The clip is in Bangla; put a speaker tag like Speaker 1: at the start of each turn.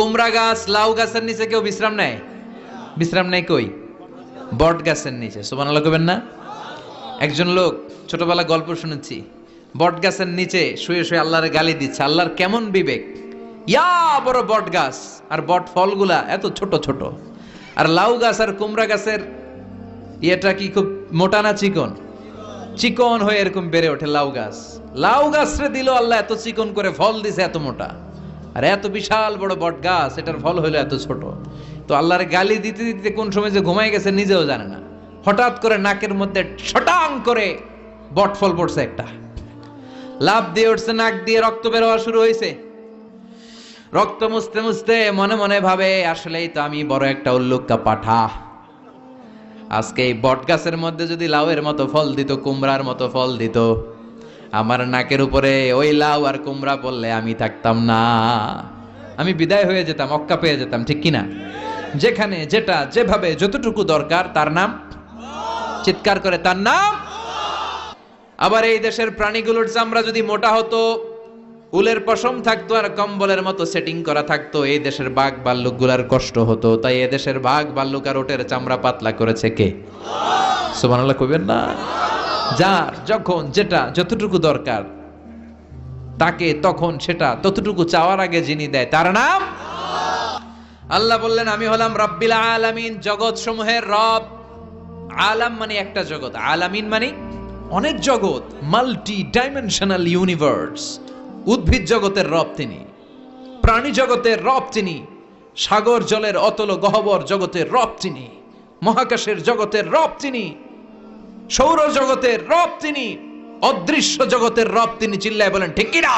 Speaker 1: কুমড়া গাছ, লাউ গাছের নিচে কেউ বিশ্রাম নেয়? বিশ্রাম নেয় কই? বট গাছের নিচে। সুবহানাল্লাহ কইবেন না? একজন লোক, ছোটবেলা গল্প শুনেছি, বট গাছের নিচে শুয়ে শুয়ে আল্লাহর গালি দিচ্ছে। আল্লাহর কেমন বিবেক, ইয়া বড় বট গাছ আর বট ফলগুলা এত ছোট ছোট, আর লাউ গাছ আর কুমড়া গাছের ইয়েটা কি খুব মোটা না চিকন? চিকন হয়ে এরকম বেড়ে ওঠে লাউ গাছ। লাউ গাছরে দিল আল্লাহ এত চিকন করে, ফল দিছে এত মোটা। আর এত বিশাল বড় বট গাছ, এটার ফল হইলো এত ছোট। তো আল্লাহর গালি দিতে দিতে কোন সময় যে ঘুমাই গেছে নিজেও জানে না। হঠাৎ করে নাকের মধ্যে ছটাং করে বট ফল পড়ছে একটা, লাভ দিয়ে উঠছে, নাক দিয়ে রক্ত বের হওয়া শুরু হয়েছে। রক্ত মুছতে মুছতে মনে মনে ভাবে, আসলেই তো আমি বড় একটা উল্লুক্কা পাঠা। আজকে এই বট গাছের মধ্যে যদি লাউয়ের মতো ফল দিত, কুমড়ার মতো ফল দিত, আমার নাকের উপরে ওই লাউ আর কুমড়া পড়লে আমি থাকতাম না, আমি বিদায় হয়ে যেতাম, অক্কা পেয়ে যেতাম, ঠিক কিনা? যেখানে যেটা যেভাবে যতটুকু দরকার তার নাম, চিৎকার করে তার নাম। আবার এই দেশের প্রাণীগুলোর চামড়া যদি মোটা হতো, উলের পশম থাকতো আর কম্বলের মতো সেটিং করা থাকতো, এই দেশের বাঘ ভাল্লুক গুলার কষ্ট হতো। তাই এই দেশের বাঘ ভাল্লুক আর ওটের চামড়া পাতলা করেছে কে? সুবহানাল্লাহ কইবেন না? যার যখন যেটা যতটুকু দরকার তাকে তখন সেটা ততটুকু চাওয়ার আগে যিনি দেয় তার নাম আল্লাহ। বললেন, আমি হলাম রব্বিল আলামিন, জগৎ সমূহের রব। আলাম মানে একটা জগৎ, আলামিন মানে অনেক জগৎ, মাল্টি ডাইমেনশনাল ইউনিভার্স। উদ্ভিদ জগতের রব তিনি, প্রাণী জগতের রব তিনি, সাগর জলের অতল গহ্বর জগতের রব তিনি, মহাকাশের জগতের রব তিনি, সৌর জগতের রব তিনি, অদৃশ্য জগতের রব তিনি। চিল্লায় বলেন ঠিক কিনা?